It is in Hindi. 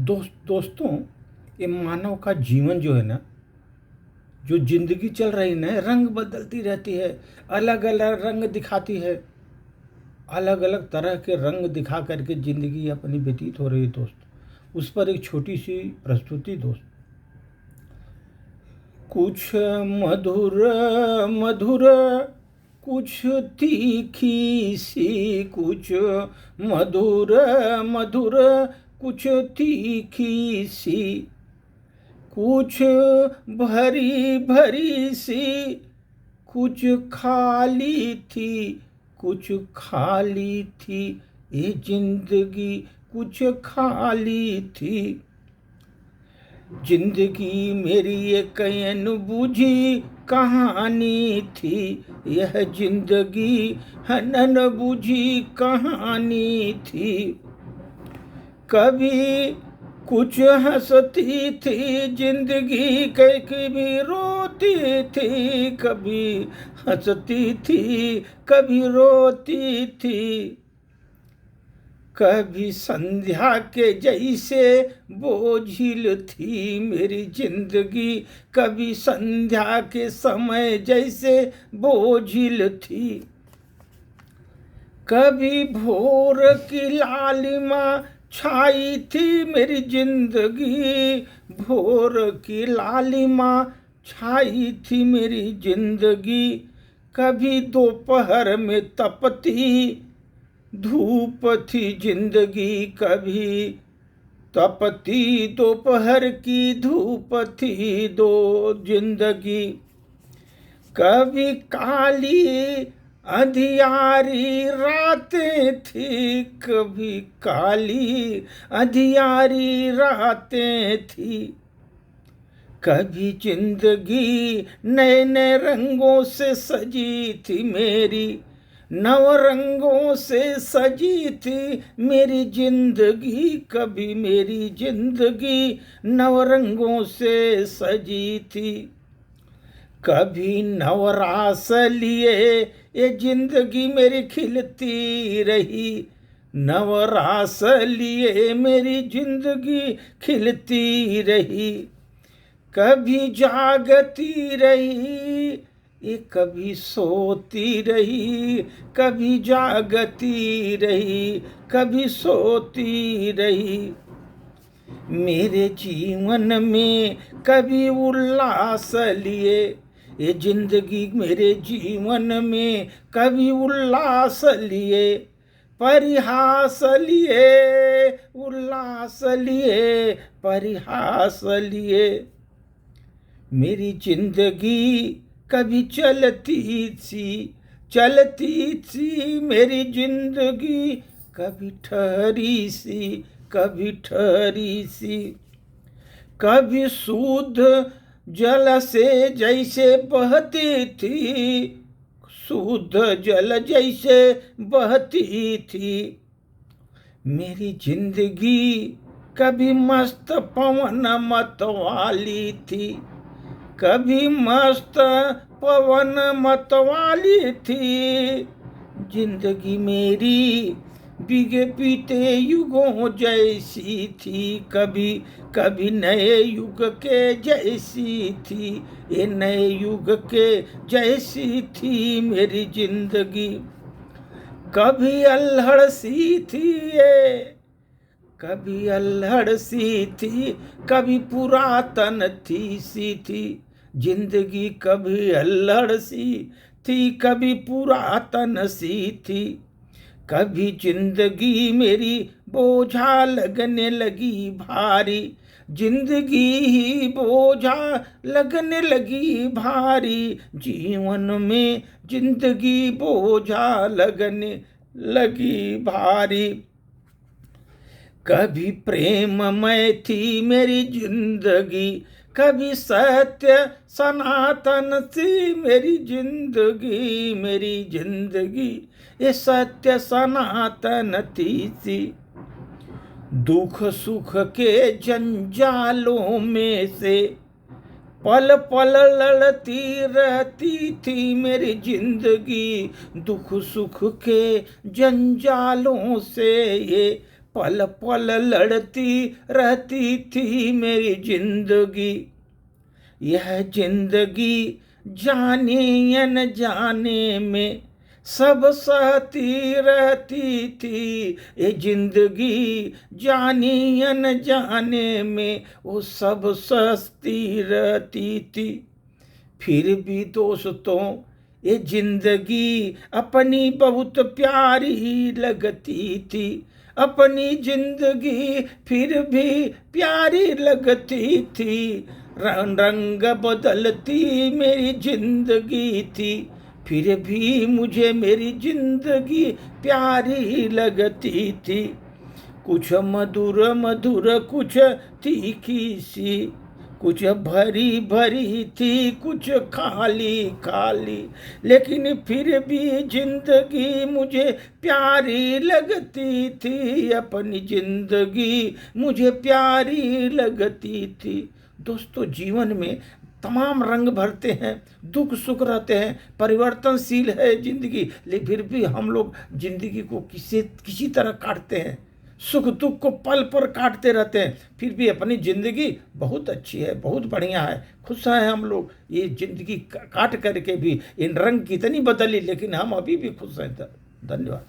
दोस्तों, ये मानव का जीवन जो है ना, जो जिंदगी चल रही ना, रंग बदलती रहती है। अलग अलग रंग दिखाती है। अलग अलग तरह के रंग दिखा करके जिंदगी अपनी व्यतीत हो रही है दोस्त। उस पर एक छोटी सी प्रस्तुति दोस्त। कुछ मधुर मधुर, कुछ तीखी सी, कुछ मधुर मधुर, कुछ तीखी सी, कुछ भरी भरी सी, कुछ खाली थी, कुछ खाली थी ये जिंदगी, कुछ खाली थी। जिंदगी मेरी एक अनबुझी कहानी थी, यह जिंदगी अनबुझी कहानी थी। कभी कुछ हंसती थी जिंदगी, कभी रोती थी, कभी हंसती थी, कभी रोती थी। कभी संध्या के जैसे बोझिल थी मेरी जिंदगी, कभी संध्या के समय जैसे बोझिल थी। कभी भोर की लालिमा छाई थी मेरी जिंदगी, भोर की लालिमा छाई थी मेरी जिंदगी। कभी दोपहर में तपती धूप थी जिंदगी, कभी तपती दोपहर की धूप थी दो जिंदगी। कभी काली अंधियारी रातें थी, कभी काली अंधियारी रातें थी। कभी जिंदगी नए नए रंगों से सजी थी मेरी, नव रंगों से सजी थी मेरी जिंदगी। कभी मेरी जिंदगी नव रंगों से सजी थी। कभी नवरास लिए ये जिंदगी मेरी खिलती रही, नवरास लिए मेरी जिंदगी खिलती रही। कभी जागती रही ये कभी सोती रही, कभी जागती रही, कभी सोती रही। मेरे जीवन में कभी उल्लास लिए ये जिंदगी, मेरे जीवन में कभी उल्लास लिए, परिहास लिए, उल्लास लिए, परिहास लिए। मेरी जिंदगी कभी चलती सी मेरी जिंदगी, कभी ठहरी सी, कभी ठहरी सी। कभी शुद्ध जल से जैसे बहती थी, शुद्ध जल जैसे बहती थी मेरी जिंदगी। कभी मस्त पवन मतवाली थी, कभी मस्त पवन मतवाली थी जिंदगी मेरी। बीगे बीते युगों जैसी थी, कभी कभी नए युग के जैसी थी, ये नए युग के जैसी थी मेरी जिंदगी। कभी अल्हड़ सी थी ये, कभी अल्हड़ सी थी, कभी पुरातन सी थी जिंदगी। कभी अल्हड़ सी थी, कभी पुरातन सी थी। कभी जिंदगी मेरी बोझा लगने लगी भारी, जिंदगी ही बोझा लगने लगी भारी। जीवन में जिंदगी बोझा लगने लगी भारी। कभी प्रेममय थी मेरी जिंदगी, कभी सत्य सनातन सी मेरी जिंदगी, मेरी जिंदगी ये सत्य सनातन सी। दुख सुख के जंजालों में से पल पल लड़ती रहती थी मेरी जिंदगी। दुख सुख के जंजालों से ये पल पल लड़ती रहती थी मेरी जिंदगी। यह जिंदगी जाने अनजाने में सब सहती रहती थी। ये जिंदगी जाने अनजाने में वो सब सहती रहती थी। फिर भी दोस्तों ये जिंदगी अपनी बहुत प्यारी लगती थी। अपनी जिंदगी फिर भी प्यारी लगती थी। रंग रंग बदलती मेरी जिंदगी थी, फिर भी मुझे मेरी जिंदगी प्यारी लगती थी। कुछ मधुर मधुर, कुछ तीखी सी, कुछ भरी भरी थी, कुछ खाली खाली, लेकिन फिर भी जिंदगी मुझे प्यारी लगती थी। अपनी जिंदगी मुझे प्यारी लगती थी। दोस्तों, जीवन में तमाम रंग भरते हैं, दुख सुख रहते हैं, परिवर्तनशील है जिंदगी, लेकिन फिर भी हम लोग जिंदगी को किसी तरह काटते हैं, सुख दुख को पल पर काटते रहते हैं। फिर भी अपनी जिंदगी बहुत अच्छी है, बहुत बढ़िया है, खुश हैं हम लोग। ये जिंदगी काट करके भी इन रंग कितनी बदली, लेकिन हम अभी भी खुश हैं। धन्यवाद।